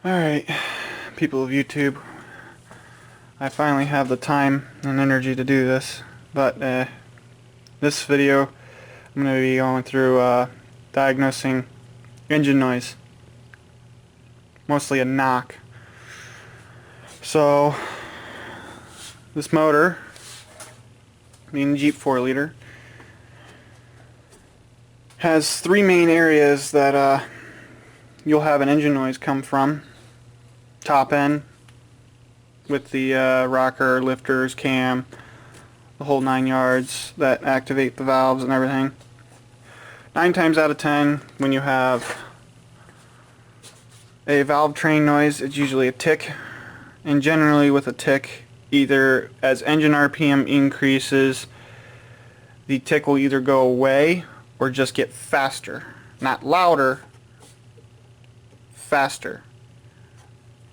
Alright, people of YouTube, I finally have the time and energy to do this, but this video I'm going to be going through diagnosing engine noise, mostly a knock. So, this motor, being Jeep 4-liter, has three main areas that you'll have an engine noise come from. Top end, with the rocker, lifters, cam, the whole 9 yards that activate the valves and everything. 9 times out of 10, when you have a valve train noise, it's usually a tick. And generally with a tick, either as engine RPM increases, the tick will either go away or just get faster. Not louder, faster.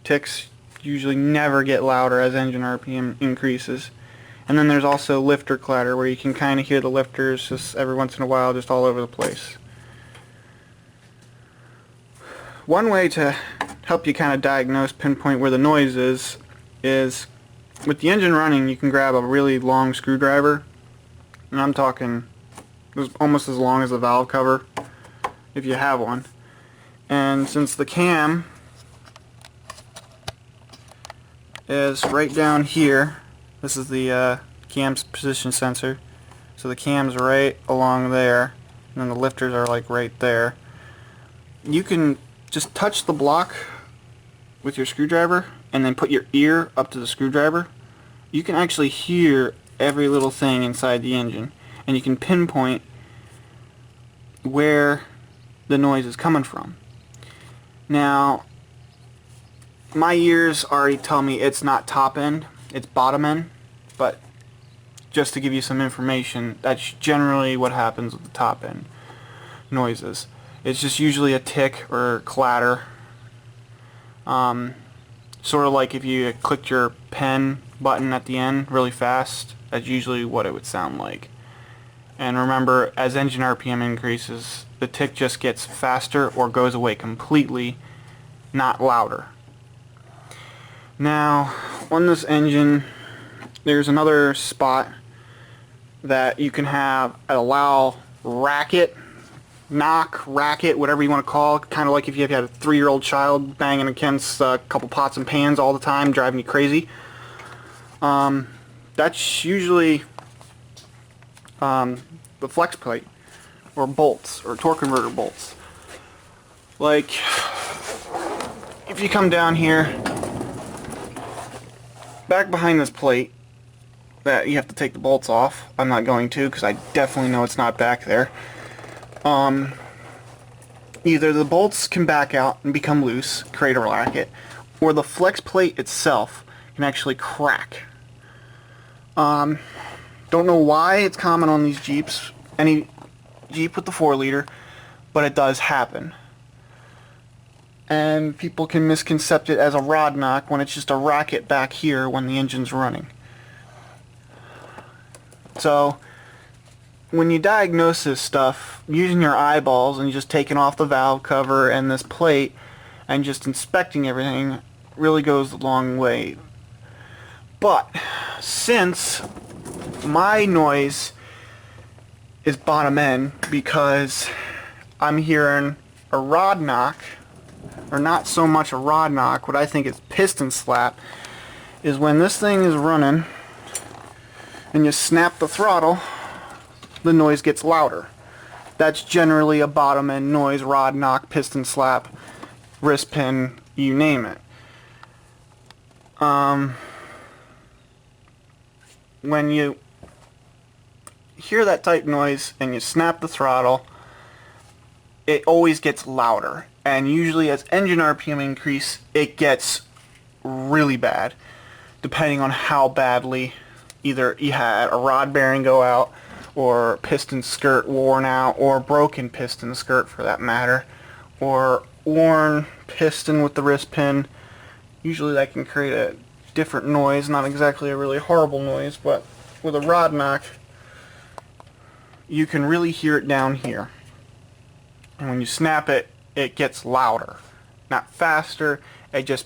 Ticks usually never get louder as engine RPM increases. And then there's also lifter clatter, where you can kind of hear the lifters just every once in a while just all over the place. One way to help you kind of diagnose, pinpoint where the noise is with the engine running, you can grab a really long screwdriver, and I'm talking almost as long as the valve cover if you have one. And since the cam is right down here, this is the cam's position sensor, so the cam's right along there, and then the lifters are like right there. You can just touch the block with your screwdriver and then put your ear up to the screwdriver. You can actually hear every little thing inside the engine, and you can pinpoint where the noise is coming from. Now, my ears already tell me it's not top end, it's bottom end, but just to give you some information, that's generally what happens with the top end noises. It's just usually a tick or clatter. Sort of like if you clicked your pen button at the end really fast, that's usually what it would sound like. And remember, as engine RPM increases, the tick just gets faster or goes away completely, not louder. Now, on this engine, there's another spot that you can have allow racket, knock, racket, whatever you want to call it, kind of like if you had a 3-year-old child banging against a couple pots and pans all the time, driving you crazy. That's usually the flex plate, or bolts, or torque converter bolts. Like, if you come down here, back behind this plate, that you have to take the bolts off. I'm not going to, because I definitely know it's not back there. Either the bolts can back out and become loose, create a racket, or the flex plate itself can actually crack. Don't know why it's common on these Jeeps, any Jeep with the 4-liter, but it does happen. And people can misconcept it as a rod knock when it's just a racket back here when the engine's running. So, when you diagnose this stuff, using your eyeballs and just taking off the valve cover and this plate and just inspecting everything really goes a long way. But, since my noise is bottom end because I'm hearing a rod knock, or not so much a rod knock, what I think is piston slap, is when this thing is running and you snap the throttle, the noise gets louder. That's generally a bottom end noise, rod knock, piston slap, wrist pin, you name it. When you hear that type noise and you snap the throttle, it always gets louder. And usually as engine RPM increase, it gets really bad, depending on how badly either you had a rod bearing go out, or piston skirt worn out, or broken piston skirt for that matter, or worn piston with the wrist pin. Usually that can create a different noise, not exactly a really horrible noise, but with a rod knock, you can really hear it down here. And when you snap it, it gets louder. not faster. It just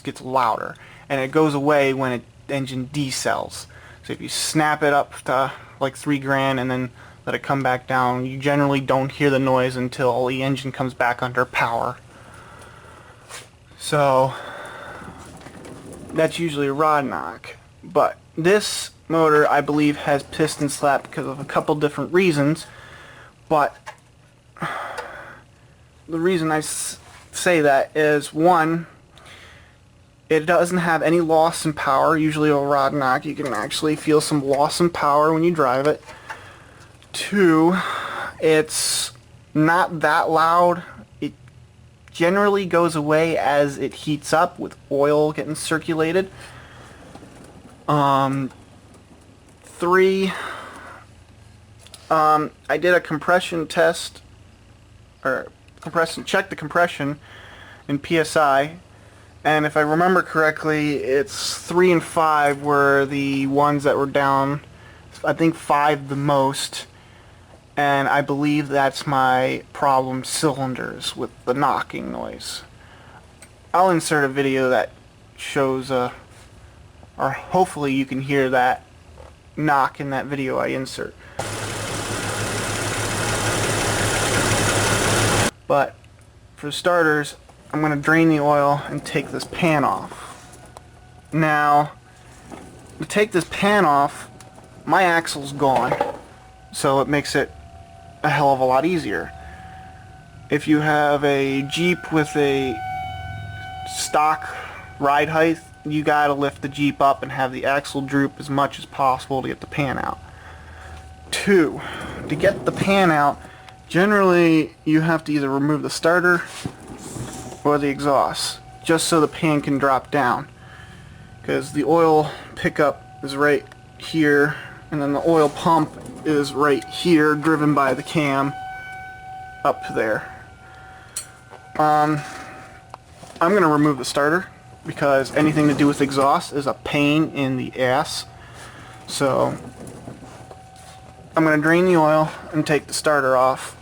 gets louder, and it goes away when the engine decells. So if you snap it up to like 3 grand and then let it come back down, you generally don't hear the noise until the engine comes back under power. So that's usually a rod knock. But this motor, I believe, has piston slap because of a couple different reasons. But the reason I say that is, one, it doesn't have any loss in power. Usually a rod knock, you can actually feel some loss in power when you drive it. Two, it's not that loud. It generally goes away as it heats up with oil getting circulated. Three, I did a compression test, or check the compression in PSI, and if I remember correctly, it's 3 and 5 were the ones that were down. I think 5 the most, and I believe that's my problem cylinders with the knocking noise. I'll insert a video that shows, or hopefully you can hear that knock in that video I insert. But for starters, I'm going to drain the oil and take this pan off. Now, to take this pan off, my axle's gone, so it makes it a hell of a lot easier. If you have a Jeep with a stock ride height, you gotta lift the Jeep up and have the axle droop as much as possible to get the pan out. 2, to get the pan out, generally you have to either remove the starter or the exhaust, just so the pan can drop down, because the oil pickup is right here and then the oil pump is right here, driven by the cam up there. I'm going to remove the starter because anything to do with exhaust is a pain in the ass. So I'm going to drain the oil and take the starter off.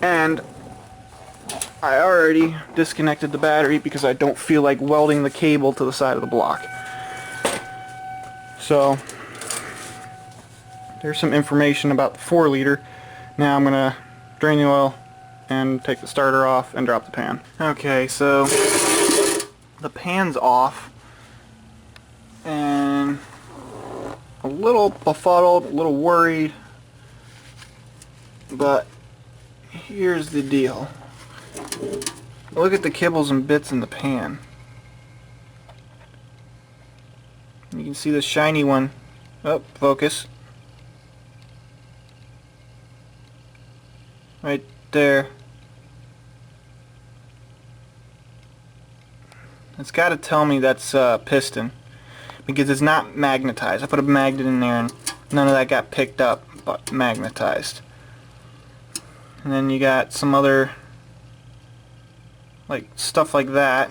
And I already disconnected the battery because I don't feel like welding the cable to the side of the block. So there's some information about the 4-liter. Now I'm going to drain the oil and take the starter off and drop the pan. Okay, so the pan's off and a little befuddled, a little worried, but here's the deal. Look at the kibbles and bits in the pan. You can see the shiny one. Oh, focus. Right there. It's got to tell me that's piston, because it's not magnetized. I put a magnet in there and none of that got picked up, but magnetized. And then you got some other like stuff like that.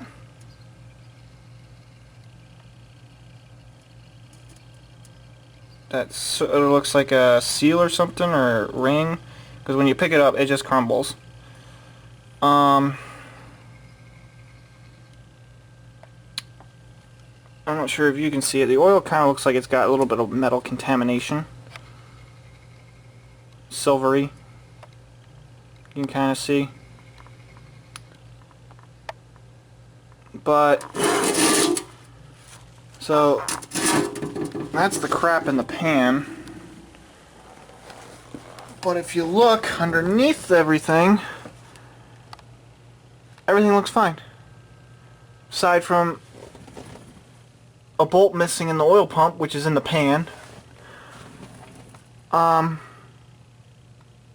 That sort of looks like a seal or something, or a ring, because when you pick it up it just crumbles. I'm not sure if you can see it. The oil kind of looks like it's got a little bit of metal contamination. Silvery. You can kind of see. But so that's the crap in the pan. But if you look underneath everything, everything looks fine. Aside from a bolt missing in the oil pump, which is in the pan.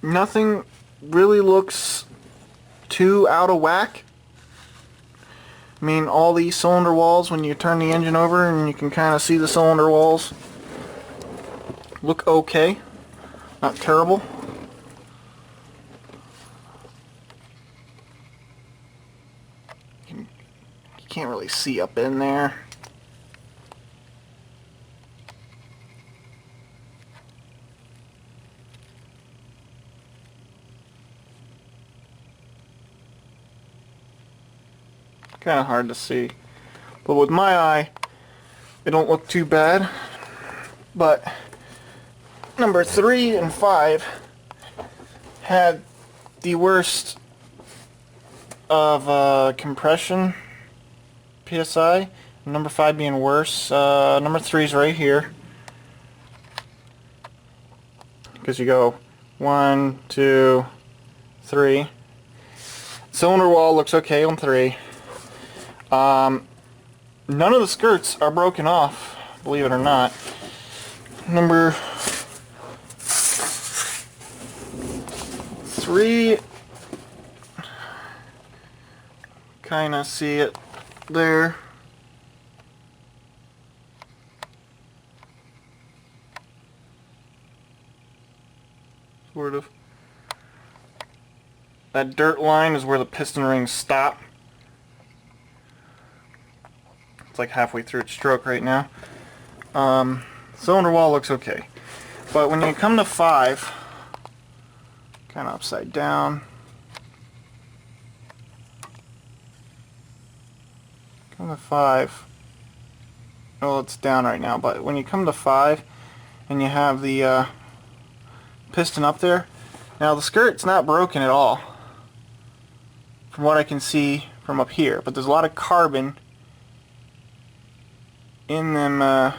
Nothing really looks too out of whack. I mean, all these cylinder walls, when you turn the engine over and you can kind of see the cylinder walls, look okay. Not terrible. You can't really see up in there. kind of hard to see. But with my eye, it don't look too bad. But number 3 and 5 had the worst of compression PSI. Number 5 being worse. Number 3 is right here. Because you go 1, 2, 3. Cylinder wall looks okay on 3. None of the skirts are broken off, believe it or not. Number 3, kind of see it there. Sort of. That dirt line is where the piston rings stop. It's like halfway through its stroke right now. Cylinder wall looks okay. But when you come to 5, kind of upside down. Come to 5. Well, it's down right now, but when you come to 5 and you have the piston up there, now the skirt's not broken at all from what I can see from up here, but there's a lot of carbon in them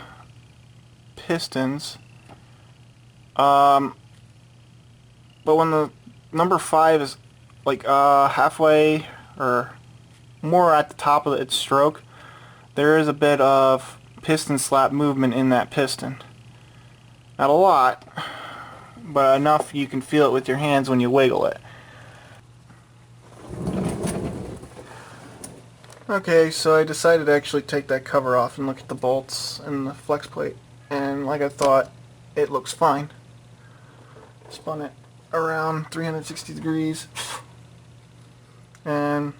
pistons. But when the number 5 is like halfway or more at the top of its stroke, there is a bit of piston slap movement in that piston. Not a lot, but enough you can feel it with your hands when you wiggle it. Okay, so I decided to actually take that cover off and look at the bolts and the flex plate, and like I thought, it looks fine. Spun it around 360 degrees, and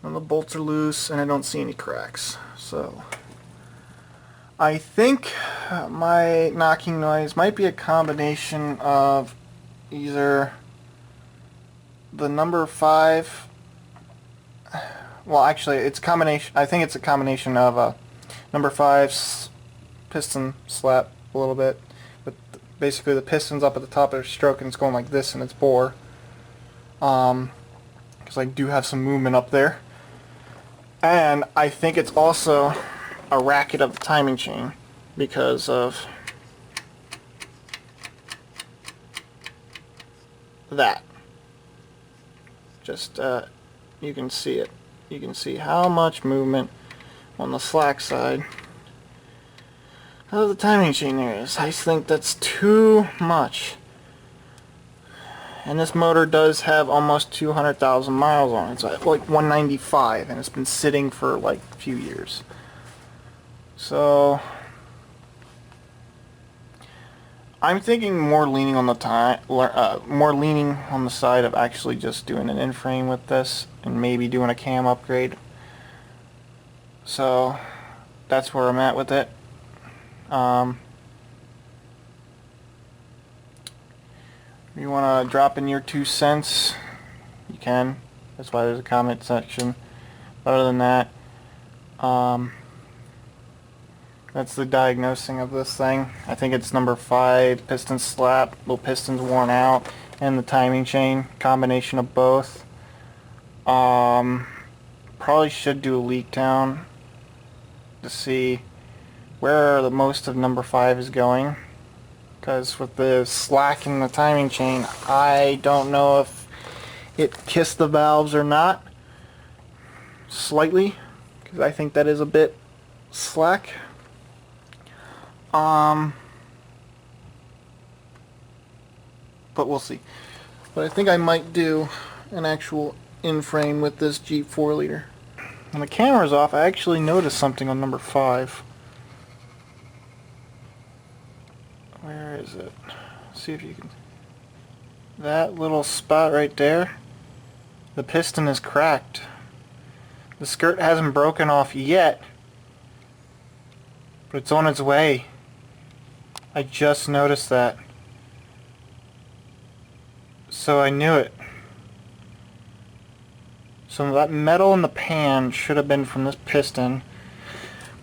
none of the bolts are loose, and I don't see any cracks. So I think my knocking noise might be a combination of either the number 5. Well, actually, it's a combination. I think it's a combination of number 5's piston slap a little bit, but basically the piston's up at the top of the stroke and it's going like this in its bore. Because I do have some movement up there, and I think it's also a racket of the timing chain because of that. Just you can see it. You can see how much movement on the slack side of the timing chain there is. I think that's too much. And this motor does have almost 200,000 miles on it. It's like 195, and it's been sitting for like a few years. So I'm thinking more leaning on the side of actually just doing an in-frame with this and maybe doing a cam upgrade. So that's where I'm at with it. If you want to drop in your 2 cents, you can. That's why there's a comment section. But other than that, that's the diagnosing of this thing. I think it's number 5, piston slap, little pistons worn out, and the timing chain, combination of both. Probably should do a leak down to see where the most of number 5 is going, because with the slack in the timing chain, I don't know if it kissed the valves or not. Slightly, because I think that is a bit slack. But we'll see. But I think I might do an actual in-frame with this Jeep 4-liter. When the camera's off, I actually noticed something on number 5. Where is it? See if you can... That little spot right there, the piston is cracked. The skirt hasn't broken off yet, but it's on its way. I just noticed that. So I knew it. So that metal in the pan should have been from this piston.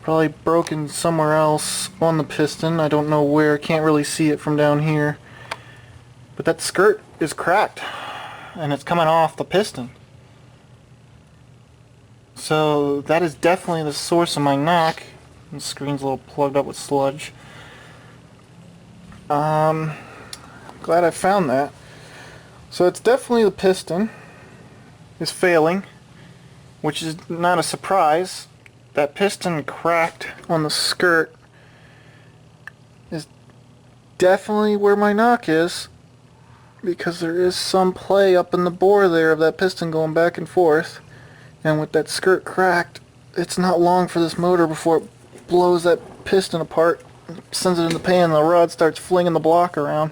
Probably broken somewhere else on the piston. I don't know where. Can't really see it from down here. But that skirt is cracked. And it's coming off the piston. So that is definitely the source of my knock. The screen's a little plugged up with sludge. Glad I found that. So it's definitely the piston is failing, which is not a surprise. That piston cracked on the skirt is definitely where my knock is, because there is some play up in the bore there of that piston going back and forth, and with that skirt cracked, it's not long for this motor before it blows that piston apart, sends it in the pan, and the rod starts flinging the block around.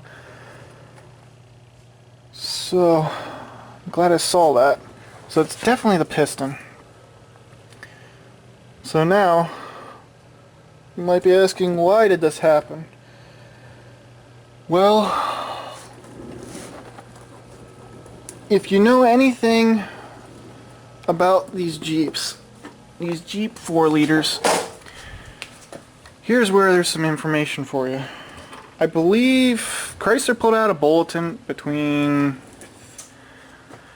So I'm glad I saw that. So it's definitely the piston. So now you might be asking, why did this happen? Well, if you know anything about these Jeeps, these Jeep 4-liters, here's where there's some information for you. I believe Chrysler put out a bulletin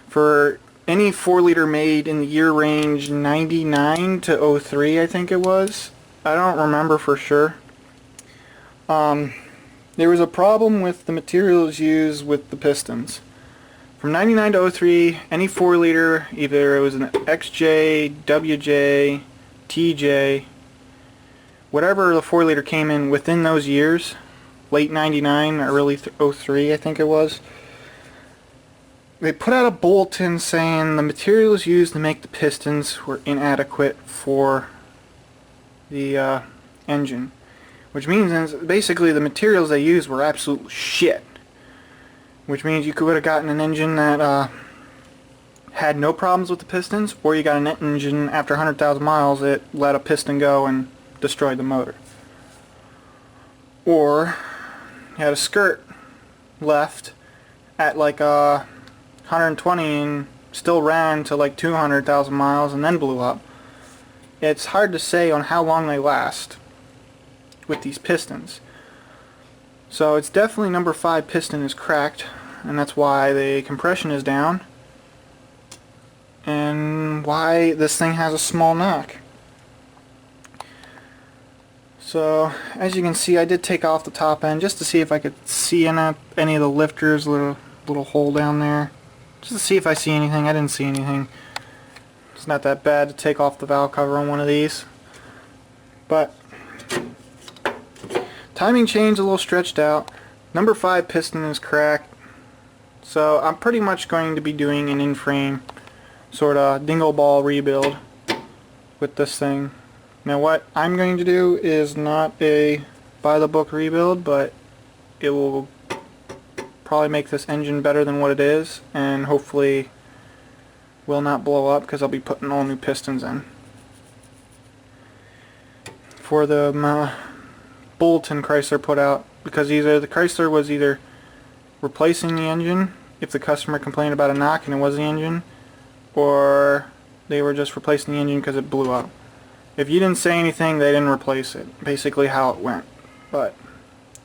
for any 4-liter made in the year range 99 to 03, I think it was. I don't remember for sure. There was a problem with the materials used with the pistons. From 99 to 03, any 4-liter, either it was an XJ, WJ, TJ, whatever the 4-liter came in within those years, late 99 or early 03 I think it was, they put out a bulletin saying the materials used to make the pistons were inadequate for the engine. Which means basically the materials they used were absolute shit. Which means you could have gotten an engine that had no problems with the pistons, or you got an engine after 100,000 miles it let a piston go and destroyed the motor. Or you had a skirt left at like 120 and still ran to like 200,000 miles and then blew up. It's hard to say on how long they last with these pistons. So it's definitely number 5 piston is cracked, and that's why the compression is down and why this thing has a small knock. So as you can see, I did take off the top end just to see if I could see any of the lifters, little hole down there, just to see if I see anything. I didn't see anything. It's not that bad to take off the valve cover on one of these, but timing chain's a little stretched out. Number 5 piston is cracked, so I'm pretty much going to be doing an in-frame sort of dingle ball rebuild with this thing. Now what I'm going to do is not a by-the-book rebuild, but it will probably make this engine better than what it is, and hopefully will not blow up because I'll be putting all new pistons in. For the bulletin Chrysler put out, because either the Chrysler was either replacing the engine if the customer complained about a knock and it was the engine, or they were just replacing the engine because it blew up. If you didn't say anything, they didn't replace it. Basically how it went. But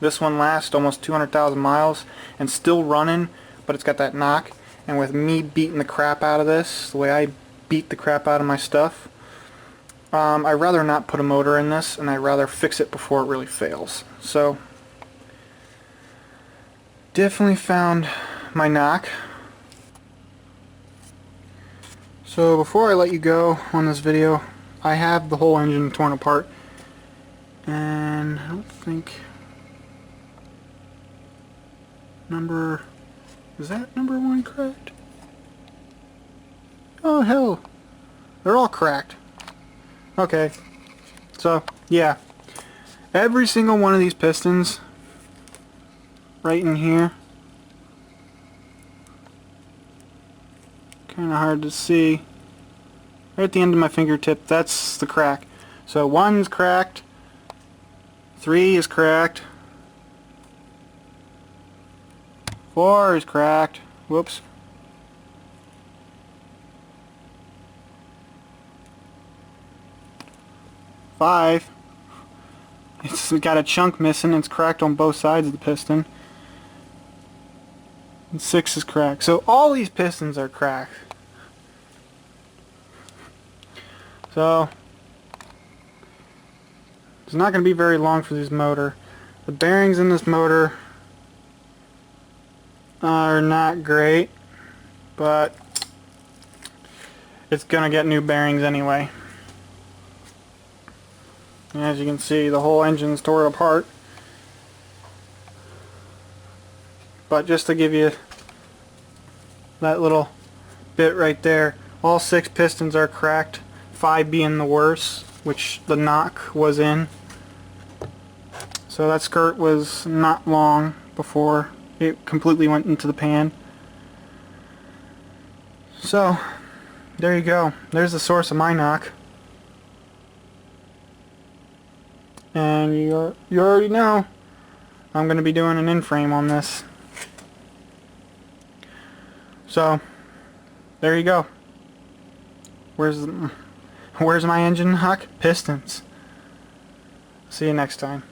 this one lasts almost 200,000 miles and still running, but it's got that knock. And with me beating the crap out of this, the way I beat the crap out of my stuff, I'd rather not put a motor in this, and I'd rather fix it before it really fails. So definitely found my knock. So before I let you go on this video, I have the whole engine torn apart, and I don't think is that number 1 cracked? Oh hell, they're all cracked. Okay, so yeah, every single one of these pistons right in here, kind of hard to see, right at the end of my fingertip, that's the crack. So 1's cracked, 3 is cracked, 4 is cracked, whoops, 5. It's got a chunk missing. It's cracked on both sides of the piston. And 6 is cracked. So all these pistons are cracked. So it's not going to be very long for this motor. The bearings in this motor are not great, but it's going to get new bearings anyway. And as you can see, the whole engine's torn apart. But just to give you that little bit right there, all 6 pistons are cracked, 5 being the worst, which the knock was in. So that skirt was not long before it completely went into the pan. So there you go. There's the source of my knock. And you already know I'm going to be doing an in-frame on this. So there you go. Where's my engine knock? Pistons. See you next time.